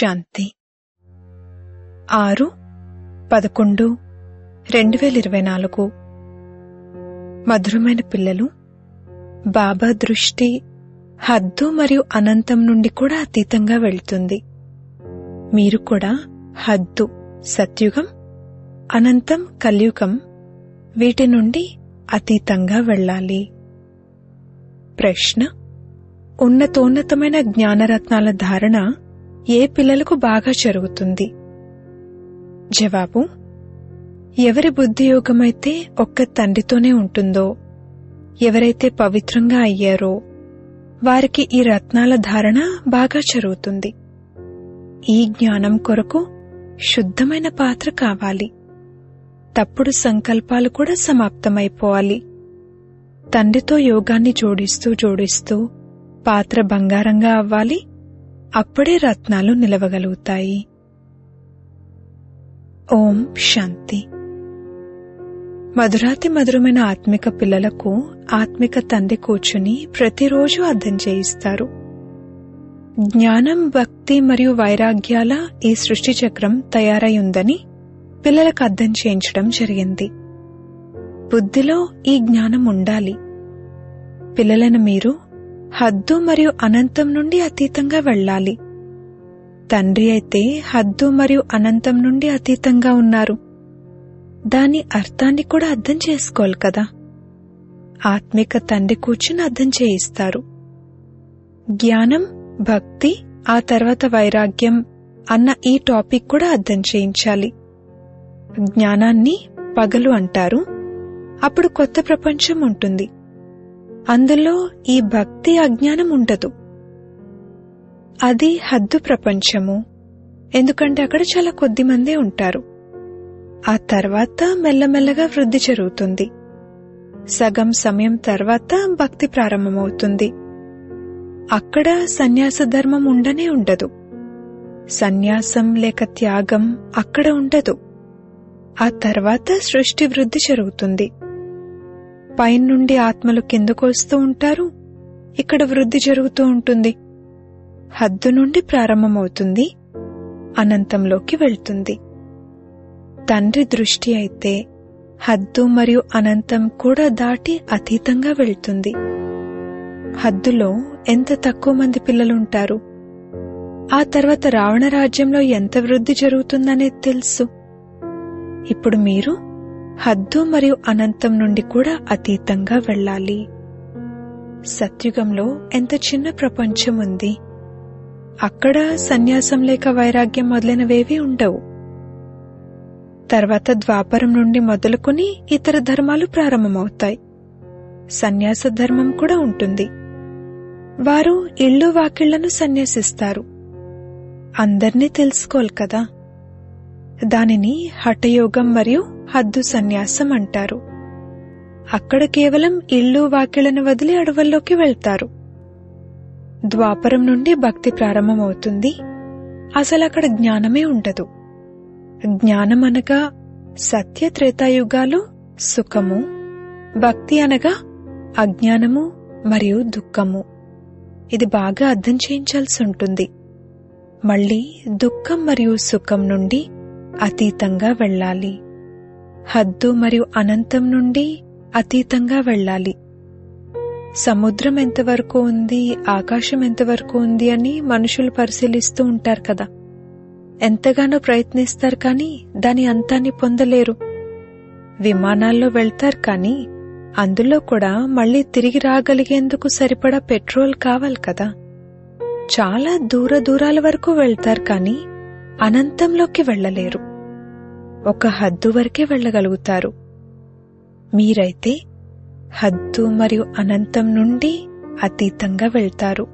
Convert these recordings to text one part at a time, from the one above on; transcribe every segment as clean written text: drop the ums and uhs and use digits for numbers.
శాంతి 6/11/2024 మధురమైన పిల్లలు, బాబా దృష్టి హద్దు మరియు అనంతం నుండి కూడా అతీతంగా వెళ్తుంది. మీరు కూడా హద్దు సత్యుగం, అనంతం కలియుగం, వీటి నుండి అతీతంగా వెళ్ళాలి. ప్రశ్న: ఉన్నతోన్నతమైన జ్ఞానరత్నాల ధారణ ఏ పిల్లలకు బాగా జరుగుతుంది? జవాబు: ఎవరి బుద్ధియోగమైతే ఒక్క తండ్రితోనే ఉంటుందో, ఎవరైతే పవిత్రంగా అయ్యారో వారికి ఈ రత్నాల ధారణ బాగా జరుగుతుంది. ఈ జ్ఞానం కొరకు శుద్ధమైన పాత్ర కావాలి. తప్పుడు సంకల్పాలు కూడా సమాప్తమైపోవాలి. తండ్రితో యోగాన్ని జోడిస్తూ పాత్ర బంగారంగా అవ్వాలి. అప్పుడే రత్నాలు నిలవగలుగుతాయి. ఓం శాంతి. మధురాతి మధురమైన ఆత్మిక పిల్లలకు ఆత్మిక తండ్రి కూర్చుని ప్రతిరోజు అర్థం చేయిస్తారు. జ్ఞానం, భక్తి మరియు వైరాగ్యాల ఈ సృష్టి చక్రం తయారై ఉందని పిల్లలకు అర్థం చేయించడం జరిగింది. బుద్ధిలో ఈ జ్ఞానం ఉండాలి. పిల్లలైన మీరు హద్దు మరియు అనంతం నుండి అతీతంగా వెళ్ళాలి. తండ్రి అయితే హద్దు మరియు అనంతం నుండి అతీతంగా ఉన్నారు. దాని అర్థాన్ని కూడా అర్థం చేసుకోవాలి కదా. ఆత్మిక తండ్రి కూర్చుని అర్థం చేయిస్తారు. జ్ఞానం, భక్తి, ఆ తర్వాత వైరాగ్యం అన్న ఈ టాపిక్ కూడా అర్థం చేయించాలి. జ్ఞానాన్ని పగలు అంటారు. అప్పుడు కొత్త ప్రపంచం ఉంటుంది. అందులో ఈ భక్తి, అజ్ఞానం ఉండదు. అది హద్దు ప్రపంచము. ఎందుకంటే అక్కడ చాలా కొద్ది మందే ఉంటారు. ఆ తర్వాత మెల్లమెల్లగా వృద్ధి జరుగుతుంది. సగం సమయం తర్వాత భక్తి ప్రారంభమవుతుంది. అక్కడ సన్యాస ధర్మం ఉండనే ఉండదు. సన్యాసం లేక త్యాగం అక్కడ ఉండదు. ఆ తర్వాత సృష్టి వృద్ధి జరుగుతుంది. పైనుండి ఆత్మలు కిందకు వస్తూ ఉంటారు. ఇక్కడ వృద్ధి జరుగుతూ ఉంటుంది. హద్దు నుండి ప్రారంభమవుతుంది, అనంతంలోకి వెళ్తుంది. తండ్రి దృష్టి అయితే హద్దు మరియు అనంతం కూడా దాటి అతీతంగా వెళ్తుంది. హద్దులో ఎంత తక్కువ మంది పిల్లలుంటారు. ఆ తర్వాత రావణ రాజ్యంలో ఎంత వృద్ధి జరుగుతుందనేది తెలుసు. ఇప్పుడు మీరు హద్దు మరియు అనంతం నుండి కూడా అతీతంగా వెళ్ళాలి. సత్యుగంలో ఎంత చిన్న ప్రపంచం ఉంది. అక్కడ సన్యాసం లేక వైరాగ్యం మొదలైనవేవీ ఉండవు. తర్వాత ద్వాపరం నుండి మొదలుకొని ఇతర ధర్మాలు ప్రారంభమవుతాయి. సన్యాస ధర్మం కూడా ఉంటుంది. వారు ఇళ్ళు వాకిళ్లను సన్యాసిస్తారు. అందర్నీ తెలుసుకోవాలి కదా. దానిని హఠయోగం మరియు హద్దు సన్యాసం అంటారు. అక్కడ కేవలం ఇళ్ళు వాకిళ్లను వదిలి అడవుల్లోకి వెళ్తారు. ద్వాపరం నుండి భక్తి ప్రారంభమవుతుంది. అసలు అక్కడ జ్ఞానమే ఉండదు. జ్ఞానం అనగా సత్య త్రేతాయుగాలు సుఖము, భక్తి అనగా అజ్ఞానము మరియు దుఃఖము. ఇది బాగా అర్థం చేయించాల్సి ఉంటుంది. మళ్ళీ దుఃఖం మరియు సుఖం నుండి అతీతంగా వెళ్ళాలి. హద్దు మరియు అనంతం నుండి అతీతంగా వెళ్ళాలి. సముద్రం ఎంతవరకు ఉంది, ఆకాశం ఎంతవరకు ఉంది అని మనుషులు పరిశీలిస్తూ ఉంటారు కదా. ఎంతగానో ప్రయత్నిస్తారు కానీ దాని అంతాన్ని పొందలేరు. విమానాల్లో వెళ్తారు కానీ అందులో కూడా మళ్లీ తిరిగి రాగలిగేందుకు సరిపడా పెట్రోల్ కావాలి కదా. చాలా దూరాల వరకు వెళ్తారు కానీ అనంతంలోకి వెళ్లలేరు. ఒక హద్దు వరకే వెళ్లగలుగుతారు. మీరైతే హద్దు మరియు అనంతం నుండి అతీతంగా వెళ్తారు.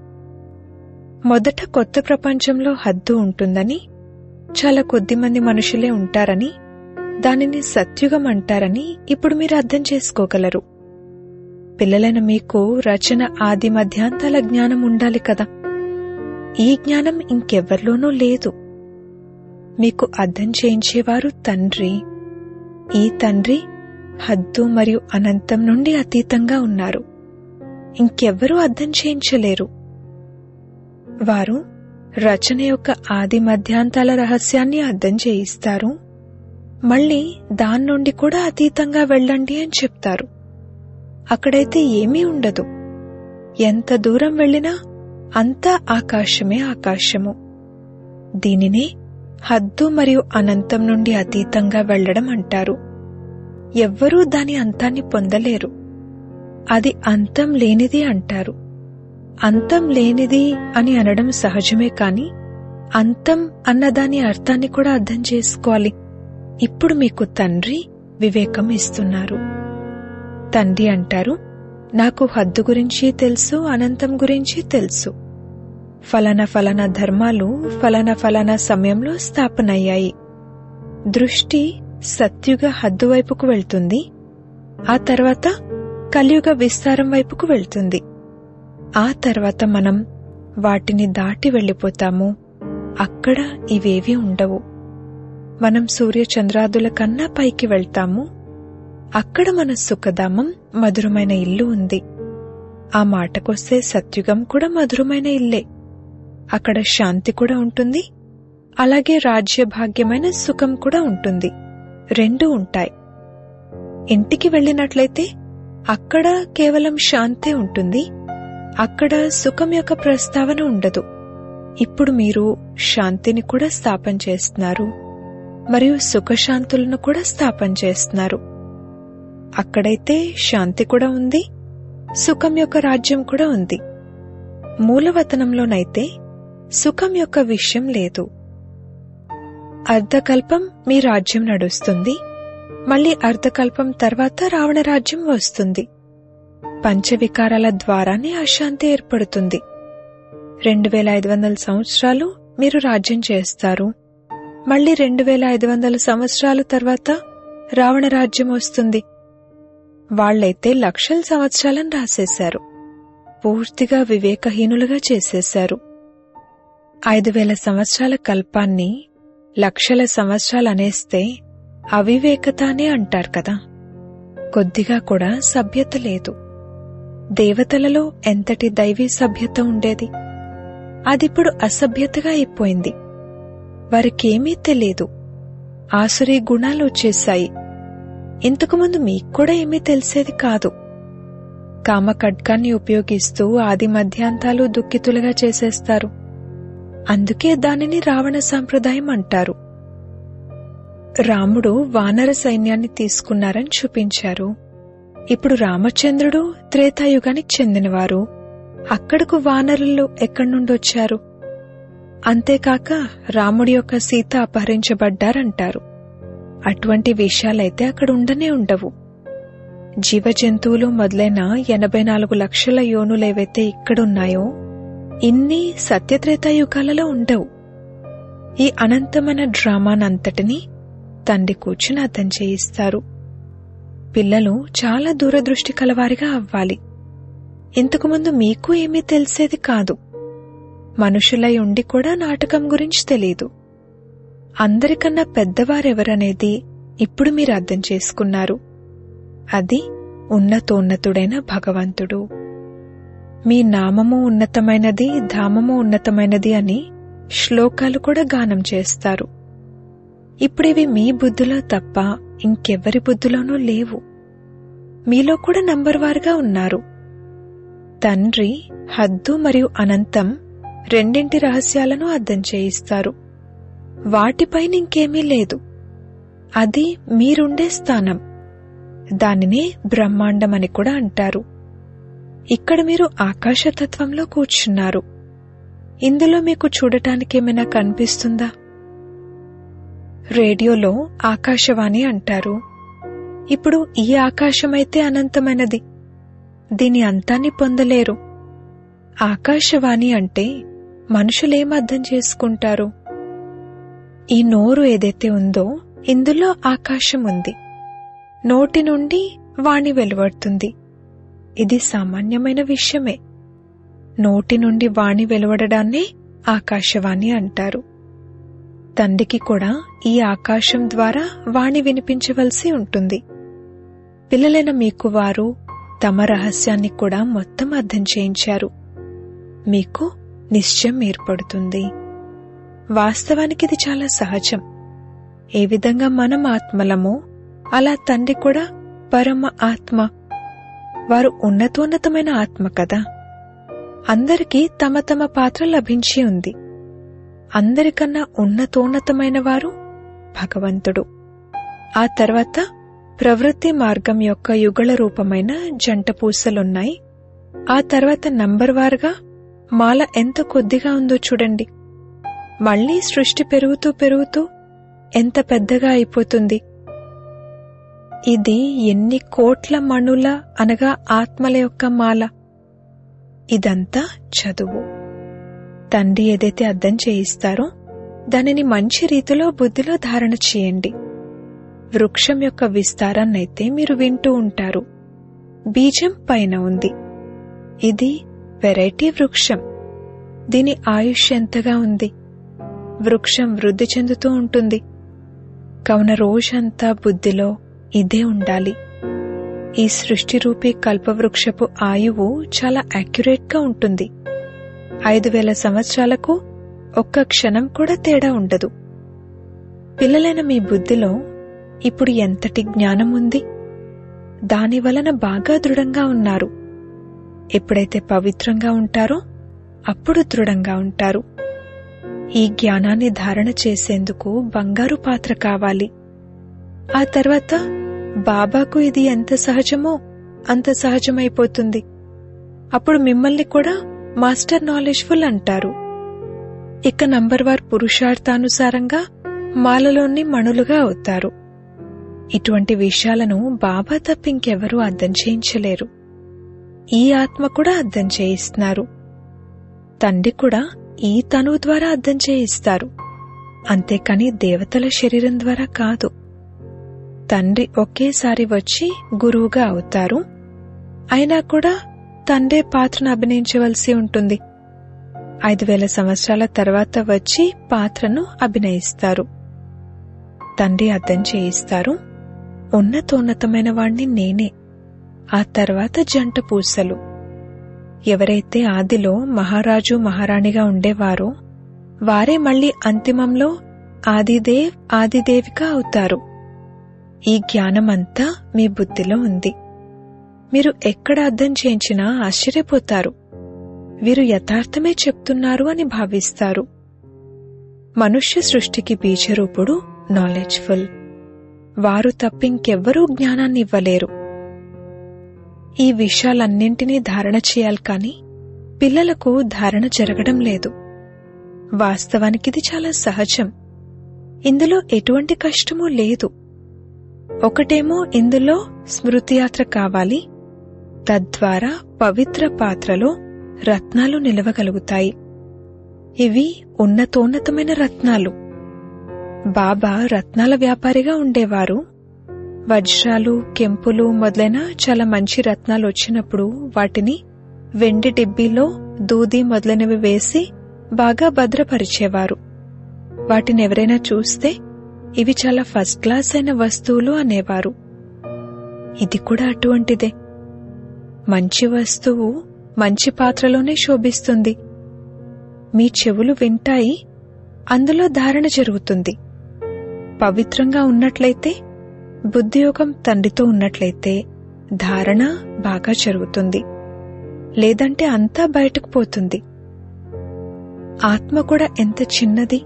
మొదట కొత్త ప్రపంచంలో హద్దు ఉంటుందని, చాలా కొద్దిమంది మనుషులే ఉంటారని, దానిని సత్యుగం అంటారని ఇప్పుడు మీరు అర్థం చేసుకోగలరు. పిల్లలైన మీకు రచన ఆది మధ్యాంతాల జ్ఞానం ఉండాలి కదా. ఈ జ్ఞానం ఇంకెవ్వరిలోనూ లేదు. మీకు అర్థం చేయించేవారు తండ్రి. ఈ తండ్రి హద్దు మరియు అనంతం నుండి అతీతంగా ఉన్నారు. ఇంకెవ్వరూ అర్థం చేయించలేరు. వారు రచన యొక్క ఆది మధ్యాంతాల రహస్యాన్ని అర్థం చేయిస్తారు. మళ్ళీ దాని నుండి కూడా అతీతంగా వెళ్ళండి అని చెప్తారు. అక్కడైతే ఏమీ ఉండదు. ఎంత దూరం వెళ్ళినా అంతా ఆకాశమే ఆకాశము. దీనినే హద్దు మరియు అనంతం నుండి అతీతంగా వెళ్లడం అంటారు. ఎవ్వరూ దాని అంతాన్ని పొందలేరు. అది అంతం లేనిది అంటారు. అంతం లేనిది అని అనడం సహజమే, కాని అంతం అన్నదాని అర్థాన్ని కూడా అర్థం చేసుకోవాలి. ఇప్పుడు మీకు తండ్రి వివేకం ఇస్తున్నారు. తండ్రి అంటారు, నాకు హద్దు గురించి తెలుసు, అనంతం గురించి తెలుసు. ఫలానా ధర్మాలు ఫలానా సమయంలో స్థాపనయ్యాయి. దృష్టి సత్యుగ హద్దు వైపుకు వెళ్తుంది. ఆ తర్వాత కలియుగ విస్తారం వైపుకు వెళ్తుంది. ఆ తర్వాత మనం వాటిని దాటి వెళ్ళిపోతాము. అక్కడ ఇవేవీ ఉండవు. మనం సూర్యచంద్రాదుల కన్నా పైకి వెళ్తాము. అక్కడ మన సుఖధామం మధురమైన ఇల్లు ఉంది. ఆ మాటకొస్తే సత్యుగం కూడా మధురమైన ఇల్లే. అక్కడ శాంతి కూడా ఉంటుంది, అలాగే రాజ్యభాగ్యమైన సుఖం కూడా ఉంటుంది. రెండూ ఉంటాయి. ఇంటికి వెళ్ళినట్లయితే అక్కడ కేవలం శాంతే ఉంటుంది. అక్కడ సుఖం యొక్క ప్రస్తావన ఉండదు. ఇప్పుడు మీరు శాంతిని కూడా స్థాపన చేస్తున్నారు, మరియు సుఖశాంతులను కూడా స్థాపన చేస్తున్నారు. అక్కడైతే శాంతి కూడా ఉంది, సుఖం యొక్క రాజ్యం కూడా ఉంది. మూలవతనంలోనైతే సుఖం యొక్క విషయం లేదు. అర్ధకల్పం మీ రాజ్యం నడుస్తుంది. మళ్లీ అర్ధకల్పం తర్వాత రావణ రాజ్యం వస్తుంది. పంచవికారాల ద్వారానే అశాంతి ఏర్పడుతుంది. 2500 సంవత్సరాలు మీరు రాజ్యం చేస్తారు. మళ్లీ 2500 సంవత్సరాల తర్వాత రావణ రాజ్యం వస్తుంది. వాళ్లైతే లక్షల సంవత్సరాలను రాసేశారు. పూర్తిగా వివేకహీనులుగా చేసేశారు. 5000 సంవత్సరాల కల్పాన్ని లక్షల సంవత్సరాలనేస్తే అవివేకత అనే అంటారు కదా. కొద్దిగా కూడా సభ్యత లేదు. దేవతలలో ఎంతటి దైవీ సభ్యత ఉండేది, అదిప్పుడు అసభ్యతగా అయిపోయింది. వారికేమీ తెలియదు. ఆసురీ గుణాలు వచ్చేశాయి. ఇంతకుముందు మీకు కూడా ఏమీ తెలిసేది కాదు. కామఖడ్గాన్ని ఉపయోగిస్తూ ఆది మధ్యాంతాలు దుఃఖితులుగా చేసేస్తారు. అందుకే దానిని రావణ సంప్రదాయం అంటారు. రాముడు వానర సైన్యాన్ని తీసుకున్నారని చూపించారు. ఇప్పుడు రామచంద్రుడు త్రేతాయుగానికి చెందినవారు. అక్కడకు వానరులు ఎక్కడి నుండొచ్చారు? అంతేకాక రాముడి యొక్క సీత అపహరించబడ్డారంటారు. అటువంటి విషయాలైతే అక్కడ ఉండనే ఉండవు. జీవజంతువులు మొదలైన 84 లక్షల యోనులేవైతే ఇక్కడున్నాయో ఇన్ని సత్యత్రేతాయుగాలలో ఉండవు. ఈ అనంతమైన డ్రామానంతటినీ తండ్రి కూర్చుని అర్థం చేయిస్తారు. పిల్లలు చాలా దూరదృష్టి కలవారిగా అవ్వాలి. ఇంతకుముందు మీకు ఏమీ తెలిసేది కాదు. మనుషులై ఉండి కూడా నాటకం గురించి తెలీదు. అందరికన్నా పెద్దవారెవరనేది ఇప్పుడు మీరు అర్థం చేసుకున్నారు. అది ఉన్నతోన్నతుడైన భగవంతుడు. మీ నామము ఉన్నతమైనది, ధామము ఉన్నతమైనది అని శ్లోకాలు కూడా గానం చేస్తారు. ఇప్పుడివి మీ బుద్ధిలో తప్ప ఇంకెవ్వరి బుద్ధిలోనూ లేవు. మీలో కూడా నంబర్వారుగా ఉన్నారు. తండ్రి హద్దు మరియు అనంతం రెండింటి రహస్యాలను అర్థం చేయిస్తారు. వాటిపైన ఇంకేమీ లేదు. అది మీరుండే స్థానం. దానినే బ్రహ్మాండమని కూడా అంటారు. ఇక్కడ మీరు ఆకాశతత్వంలో కూర్చున్నారు. ఇందులో మీకు చూడటానికేమైనా కనిపిస్తుందా? రేడియోలో ఆకాశవాణి అంటారు. ఇప్పుడు ఈ ఆకాశమైతే అనంతమైనది. దీని అంతాన్ని పొందలేరు. ఆకాశవాణి అంటే మనుషులేం అర్థం చేసుకుంటారు? ఈ నోరు ఏదైతే ఉందో ఇందులో ఆకాశం ఉంది. నోటి నుండి వాణి వెలువడుతుంది. ఇది సామాన్యమైన విషయమే. నోటి నుండి వాణి వెలువడడాన్నే ఆకాశవాణి అంటారు. తండ్రికి కూడా ఈ ఆకాశం ద్వారా వాణి వినిపించవలసి ఉంటుంది. పిల్లలైన మీకు వారు తమ రహస్యాన్ని కూడా మొత్తం అర్థం చేయించారు. మీకు నిశ్చయం ఏర్పడుతుంది. వాస్తవానికి ఇది చాలా సహజం. ఏ విధంగా మనం ఆత్మలమో అలా తండ్రి కూడా పరమ ఆత్మ. వారు ఉన్నతోన్నతమైన ఆత్మ కదా. అందరికీ తమ తమ పాత్ర లభించి ఉంది. అందరికన్నా ఉన్నతోన్నతమైన వారు భగవంతుడు. ఆ తర్వాత ప్రవృత్తి మార్గం యొక్క యుగళ రూపమైన జంట పూసలున్నాయి. ఆ తర్వాత నంబర్ వారుగా మాల ఎంత కొద్దిగా ఉందో చూడండి. మళ్లీ సృష్టి పెరుగుతూ పెరుగుతూ ఎంత పెద్దగా అయిపోతుంది. ఇది ఎన్ని కోట్ల మణుల అనగా ఆత్మల యొక్క మాల. ఇదంతా చదువు. తండ్రి ఏదైతే అర్థం చేయిస్తారో దానిని మంచి రీతిలో బుద్ధిలో ధారణ చేయండి. వృక్షం యొక్క విస్తారాన్నైతే మీరు వింటూ ఉంటారు. బీజం పైన ఉంది. ఇది వెరైటీ వృక్షం. దీని ఆయుష్ ఎంతగా ఉంది. వృక్షం వృద్ధి చెందుతూ ఉంటుంది. కావున రోజంతా బుద్ధిలో ఇదే ఉండాలి. ఈ సృష్టి రూపీ కల్పవృక్షపు ఆయువు చాలా యాక్యురేట్ గా ఉంటుంది. 5000 సంవత్సరాలకు ఒక్క క్షణం కూడా తేడా ఉండదు. పిల్లలైన మీ బుద్ధిలో ఇప్పుడు ఎంతటి జ్ఞానం ఉంది. దాని వలన బాగా దృఢంగా ఉన్నారు. ఎప్పుడైతే పవిత్రంగా ఉంటారో అప్పుడు దృఢంగా ఉంటారు. ఈ జ్ఞానాన్ని ధారణ చేసేందుకు బంగారు పాత్ర కావాలి. ఆ తర్వాత బాబాకు ఇది ఎంత సహజమో అంత సహజమైపోతుంది. అప్పుడు మిమ్మల్ని కూడా మాస్టర్ నాలెడ్జ్ఫుల్ అంటారు. ఇక నంబర్ వార్ పురుషార్థానుసారంగా మాలలోని మణులుగా అవుతారు. ఇటువంటి విషయాలను బాబా తప్పింకెవరూ అర్థం చేయించలేరు. ఈ ఆత్మ కూడా అర్థం చేయిస్తున్నారు. తండ్రి కూడా ఈ తనువు ద్వారా అర్థం చేయిస్తారు. అంతేకాని దేవతల శరీరం ద్వారా కాదు. తండ్రి ఒకేసారి వచ్చి గురువుగా అవుతారు. అయినా కూడా తండ్రే పాత్రను అభినయించవలసి ఉంటుంది. 5000 సంవత్సరాల తర్వాత వచ్చి పాత్రను అభినయిస్తారు. తండ్రి అర్థం చేయిస్తారు. ఉన్నతోన్నతమైన వాణ్ణి నేనే. ఆ తర్వాత జంట పూసలు. ఎవరైతే ఆదిలో మహారాజు మహారాణిగా ఉండేవారో వారే మళ్లీ అంతిమంలో ఆదిదేవ్ ఆదిదేవిగా అవుతారు. ఈ జ్ఞానమంతా మీ బుద్ధిలో ఉంది. మీరు ఎక్కడ అర్థం చేయించినా ఆశ్చర్యపోతారు. వీరు యథార్థమే చెప్తున్నారు అని భావిస్తారు. మనుష్య సృష్టికి బీజరూపుడు నాలెడ్జ్ఫుల్. వారు తప్పింకెవ్వరూ జ్ఞానాన్ని ఇవ్వలేరు. ఈ విషయాలన్నింటినీ ధారణ చేయాలి కాని పిల్లలకు ధారణ జరగడం లేదు. వాస్తవానికిది చాలా సహజం. ఇందులో ఎటువంటి కష్టమూ లేదు. ఒకటేమో ఇందులో స్మృతియాత్ర కావాలి. తద్వారా పవిత్ర పాత్రలో రత్నాలు నిలవగలుగుతాయి. ఇవి ఉన్నతోన్నతమైన రత్నాలు. బాబా రత్నాల వ్యాపారిగా ఉండేవారు. వజ్రాలు, కెంపులు మొదలైన చాలా మంచి రత్నాలు వచ్చినప్పుడు వాటిని వెండి డిబ్బీలో దూది మొదలైనవి వేసి బాగా భద్రపరిచేవారు. వాటిని ఎవరైనా చూస్తే ఇవి చాలా ఫస్ట్ క్లాస్ అయిన వస్తువులు అనేవారు. ఇది కూడా అటువంటిదే. మంచి వస్తువు మంచి పాత్రలోనే శోభిస్తుంది. మీ చెవులు వింటాయి, అందులో ధారణ జరుగుతుంది. పవిత్రంగా ఉన్నట్లయితే, బుద్ధియోగం తండ్రితో ఉన్నట్లయితే ధారణ బాగా జరుగుతుంది. లేదంటే అంతా బయటకు పోతుంది. ఆత్మ కూడా ఎంత చిన్నది.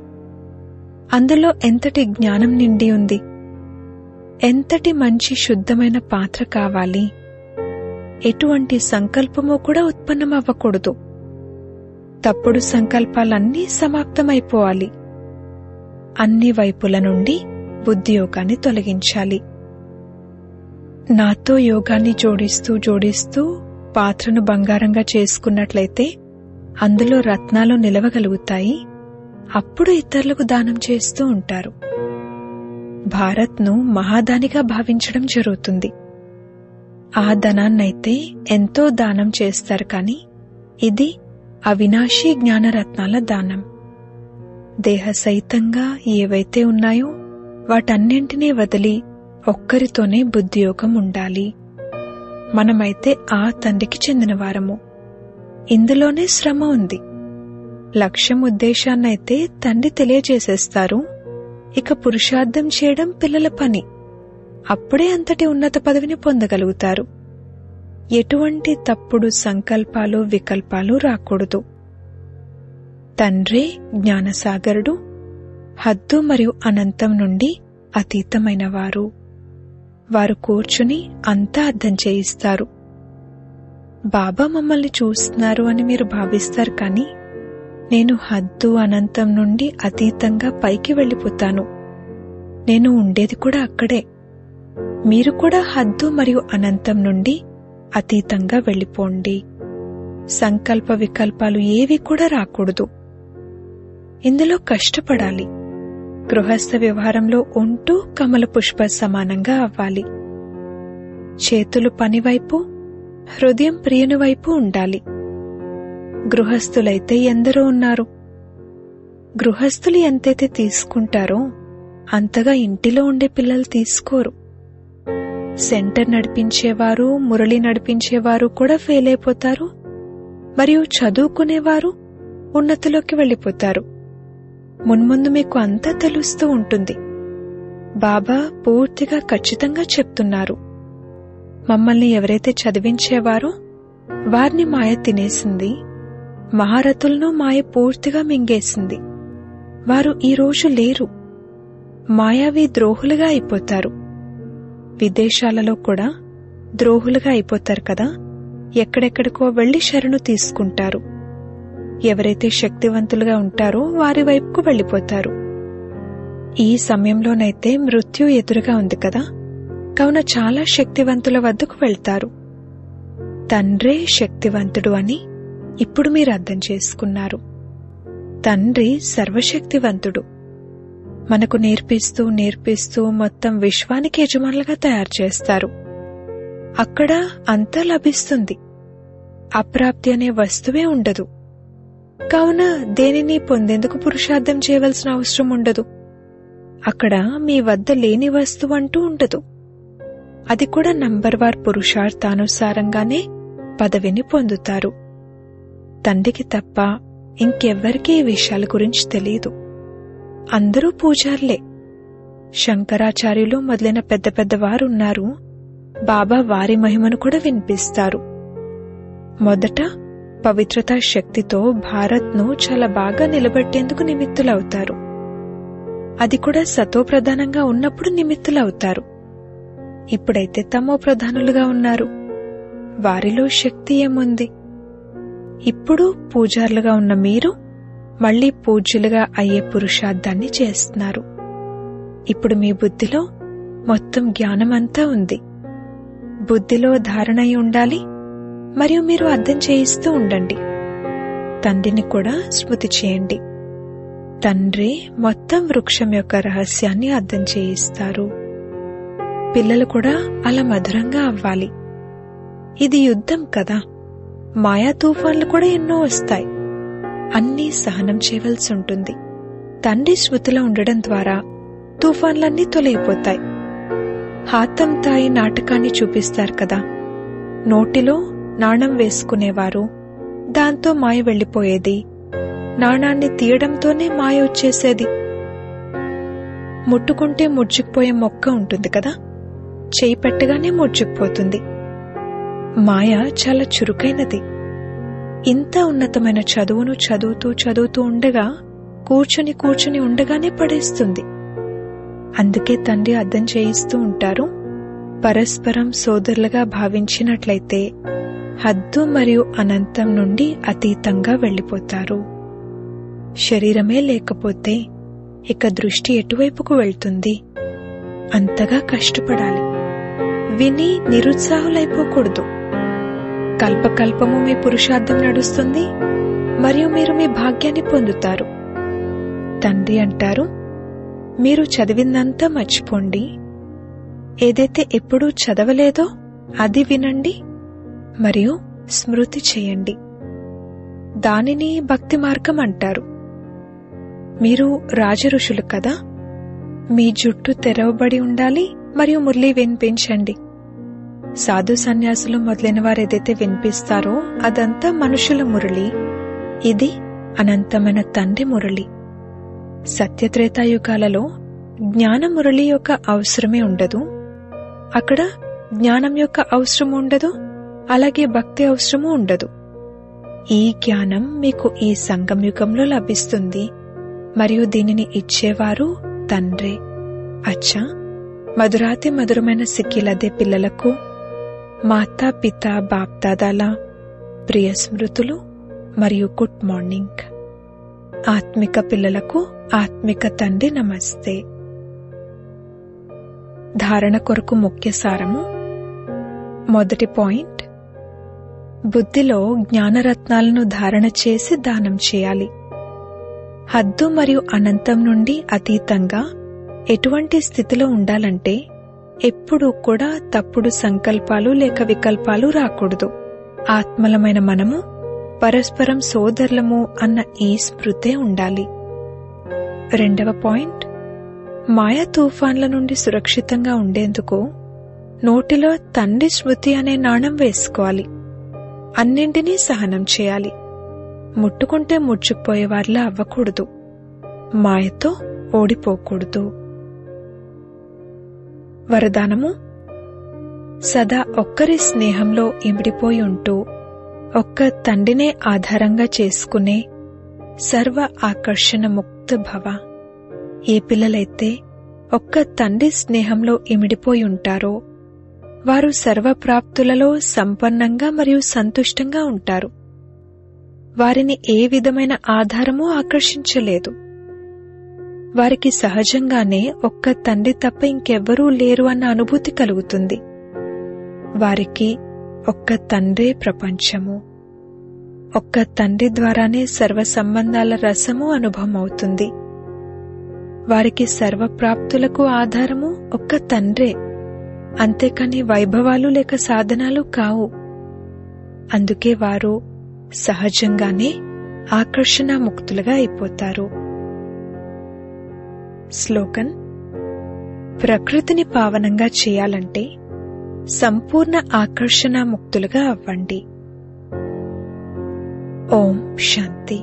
అందులో ఎంతటి జ్ఞానం నిండి ఉంది. ఎంతటి మంచి శుద్ధమైన పాత్ర కావాలి. ఎటువంటి సంకల్పమో కూడా ఉత్పన్నమవ్వకూడదు. తప్పుడు సంకల్పాలన్నీ సమాప్తమైపోవాలి. అన్ని వైపుల నుండి బుద్ధియోగాన్ని తొలగించాలి. నాతో యోగాన్ని జోడిస్తూ జోడిస్తూ పాత్రను బంగారంగా చేసుకున్నట్లయితే అందులో రత్నాలు నిలవగలుగుతాయి. అప్పుడు ఇతరులకు దానం చేస్తూ ఉంటారు. భారత్ను మహాదానిగా భావించడం జరుగుతుంది. ఆ ధనాన్నైతే ఎంతో దానం చేస్తారు. కాని ఇది అవినాశీ జ్ఞానరత్నాల దానం. దేహ సహితంగా ఏవైతే ఉన్నాయో వాటన్నింటినీ వదిలి ఒక్కరితోనే బుద్ధియోగం ఉండాలి. మనమైతే ఆ తండ్రికి చెందినవారము. ఇందులోనే శ్రమ ఉంది. లక్ష్యం ఉద్దేశాన్నైతే తండ్రి తెలియజేసేస్తారు. ఇక పురుషార్థం చేయడం పిల్లల పని. అప్పుడే అంతటి ఉన్నత పదవిని పొందగలుగుతారు. ఎటువంటి తప్పుడు సంకల్పాలు వికల్పాలు రాకూడదు. తండ్రే జ్ఞానసాగరుడు, హద్దు మరియు అనంతం నుండి అతీతమైనవారు. వారు కూర్చుని అంతా అర్థం చేయిస్తారు. బాబా మమ్మల్ని చూస్తున్నారు అని మీరు భావిస్తారు, కానీ నేను హద్దు అనంతం నుండి అతీతంగా పైకి వెళ్ళిపోతాను. నేను ఉండేది కూడా అక్కడే. మీరు కూడా హద్దు మరియు అనంతం నుండి అతీతంగా వెళ్ళిపోండి. సంకల్ప వికల్పాలు ఏవి కూడా రాకూడదు. ఇందులో కష్టపడాలి. గృహస్థ వ్యవహారంలో ఉంటూ కమల పుష్ప సమానంగా అవ్వాలి. చేతులు పనివైపు, హృదయం ప్రియుని వైపు ఉండాలి. గృహస్థులైతే ఎందరో ఉన్నారు. గృహస్థులు ఎంతైతే తీసుకుంటారో అంతగా ఇంటిలో ఉండే పిల్లలు తీసుకోరు. సెంటర్ నడిపించేవారు, మురళి నడిపించేవారు కూడా ఫెయిల్ అయిపోతారు. మరియు చదువుకునేవారు ఉన్నతిలోకి వెళ్ళిపోతారు. మున్ముందు మీకు అంతా తెలుస్తూ ఉంటుంది. బాబా పూర్తిగా ఖచ్చితంగా చెప్తున్నారు. మమ్మల్ని ఎవరైతే చదివించేవారో వారిని మాయ తినేసింది. మహారథులను మాయ పూర్తిగా మింగేసింది. వారు ఈరోజు లేరు. మాయావి ద్రోహులుగా అయిపోతారు. విదేశాలలో కూడా ద్రోహులుగా అయిపోతారు కదా. ఎక్కడెక్కడికో వెళ్లి శరణు తీసుకుంటారు. ఎవరైతే శక్తివంతులుగా ఉంటారో వారి వైపుకు వెళ్ళిపోతారు. ఈ సమయంలోనైతే మృత్యు ఎదురుగా ఉంది కదా, కావున చాలా శక్తివంతుల వద్దకు వెళ్తారు. తండ్రే శక్తివంతుడు అని ఇప్పుడు మీరు అర్థం చేసుకున్నారు. తండ్రి సర్వశక్తివంతుడు. మనకు నేర్పిస్తూ నేర్పిస్తూ మొత్తం విశ్వానికి యజమానులుగా తయారు చేస్తారు. అక్కడ అంతా లభిస్తుంది. అప్రాప్తి అనే వస్తువే ఉండదు. కావున దేనిని పొందేందుకు పురుషార్థం చేయవలసిన అవసరం ఉండదు. అక్కడ మీ వద్ద లేని వస్తువు అంటూ ఉండదు. అది కూడా నంబర్వార్ పురుషార్థానుసారంగానే పదవిని పొందుతారు. తండ్రికి తప్ప ఇంకెవ్వరికీ ఈ విషయాల గురించి తెలియదు. అందరూ పూజార్లే. శంకరాచార్యులు మొదలైన పెద్ద పెద్ద వారున్నారు. బాబా వారి మహిమను కూడా వినిపిస్తారు. మొదట పవిత్రతా శక్తితో భారత్ను చాలా బాగా నిలబెట్టేందుకు నిమిత్తులవుతారు. అది కూడా సతో ప్రధానంగా ఉన్నప్పుడు నిమిత్తులవుతారు. ఇప్పుడైతే తమో ప్రధానులుగా ఉన్నారు. వారిలో శక్తి ఏముంది? ఇప్పుడు పూజారులుగా ఉన్న మీరు మళ్లీ పూజ్యులుగా అయ్యే పురుషార్థాన్ని చేస్తున్నారు. ఇప్పుడు మీ బుద్ధిలో మొత్తం జ్ఞానమంతా ఉంది. బుద్ధిలో ధారణయి ఉండాలి. మరియు మీరు అర్థం చేయిస్తూ ఉండండి. తండ్రిని కూడా స్మృతి చేయండి. తండ్రి మొత్తం వృక్షం యొక్క రహస్యాన్ని అర్థం చేయిస్తారు. పిల్లలు కూడా అలా మధురంగా అవ్వాలి. ఇది యుద్ధం కదా. మాయా తుఫాన్లు కూడా ఎన్నో వస్తాయి. అన్నీ సహనం చేయవలసి ఉంటుంది. తండ్రి స్మృతిలో ఉండడం ద్వారా తుఫాన్లన్నీ తొలగిపోతాయి. హాతం తాయి నాటకాన్ని చూపిస్తారు కదా. నోటిలో నాణం వేసుకునేవారు, దాంతో మాయ వెళ్లిపోయేది. నాణాన్ని తీయడంతోనే మాయ వచ్చేసేది. ముట్టుకుంటే ముడుచుకుపోయే మొక్క ఉంటుంది కదా, చేయి పెట్టగానే ముడుచుకుపోతుంది. మాయ చాలా చురుకైనది. ఇంత ఉన్నతమైన చదువును చదువుతూ ఉండగా కూర్చుని ఉండగానే పడేస్తుంది. అందుకే తండ్రి అర్థం చేయిస్తూ ఉంటారు. పరస్పరం సోదరులుగా భావించినట్లయితే హద్దు మరియు అనంతం నుండి అతీతంగా వెళ్ళిపోతారు. శరీరమే లేకపోతే ఇక దృష్టి ఎటువైపుకు వెళ్తుంది? అంతగా కష్టపడాలి. విని నిరుత్సాహులైపోకూడదు. కల్పకల్పము మీ పురుషార్థం నడుస్తుంది మరియు మీరు మీ భాగ్యాన్ని పొందుతారు. తండ్రి అంటారు, మీరు చదివిందంతా మర్చిపోండి. ఏదైతే ఎప్పుడూ చదవలేదో అది వినండి మరియు స్మృతి చేయండి. దానిని భక్తి మార్గం అంటారు. మీరు రాజఋషులు కదా. మీ జుట్టు తెరవబడి ఉండాలి మరియు మురళి వినిపించండి. సాధు సన్యాసులు మొదలైన వారు ఏదైతే వినిపిస్తారో అదంతా మనుషుల మురళి. ఇది అనంతమైన తండ్రి మురళి. సత్యత్రేతాయుగాలలో జ్ఞాన మురళి యొక్క అవసరమే ఉండదు. అక్కడ జ్ఞానం యొక్క అవసరం ఉండదు, అలాగే భక్తి అవసరము ఉండదు. ఈ జ్ఞానం మీకు ఈ సంగమయుగంలో లభిస్తుంది మరియు దీనిని ఇచ్చేవారు తండ్రే. అచ్చా, మధురాతి మధురమైన సిక్కిలదే పిల్లలకు మాతా పిత బాప్దాదాల ప్రియ స్మృతులు మరియు గుడ్ మార్నింగ్. ఆత్మిక పిల్లలకు ఆత్మిక తండ్రి నమస్తే. ధారణ కొరకు ముఖ్య సారము. మొదటి పాయింట్, బుద్ధిలో జ్ఞానరత్నాలను ధారణ చేసి దానం చేయాలి. హద్దు మరియు అనంతం నుండి అతీతంగా ఎటువంటి స్థితిలో ఉండాలంటే ఎప్పుడూ కూడా తప్పుడు సంకల్పాలు లేక వికల్పాలు రాకూడదు. ఆత్మలమైన మనము పరస్పరం సోదరులము అన్న ఈ స్మృతే ఉండాలి. రెండవ పాయింట్, మాయా తుఫాన్ల నుండి సురక్షితంగా ఉండేందుకు నోటిలో తండ్రి స్మృతి అనే నాణం వేసుకోవాలి. అన్నింటినీ సహనం చేయాలి. ముట్టుకుంటే ముడుచుకుపోయేవారిలా అవ్వకూడదు. మాయతో ఓడిపోకూడదు. వరదానము. సదా ఒక్కరి స్నేహంలో ఇమిడిపోయి ఉంటూ ఒక్క తండ్రినే ఆధారంగా చేసుకునే సర్వ ఆకర్షణ ముక్త భవ. ఏ పిల్లలైతే ఒక్క తండ్రి స్నేహంలో ఇమిడిపోయి ఉంటారో వారు సర్వప్రాప్తులలో సంపన్నంగా మరియు సంతుష్టంగా ఉంటారు. వారిని ఏ విధమైన ఆధారమూ ఆకర్షించలేదు. వారికి సహజంగానే ఒక్క తండ్రి తప్ప ఇంకెవ్వరూ లేరు అన్న అనుభూతి కలుగుతుంది. వారికి ఒక్క తండ్రే ప్రపంచము. ఒక్క తండ్రి ద్వారానే సర్వ సంబంధాల రసము అనుభవం అవుతుంది. వారికి సర్వప్రాప్తులకు ఆధారము ఒక్క తండ్రే, అంతేకాని వైభవాలు లేక సాధనాలు కావు. అందుకే వారు సహజంగానే ఆకర్షణాముక్తులుగా అయిపోతారు. స్లోగన్. ప్రకృతిని పావనంగా చేయాలంటే సంపూర్ణ ఆకర్షణాముక్తులుగా అవ్వండి. ఓం శాంతి.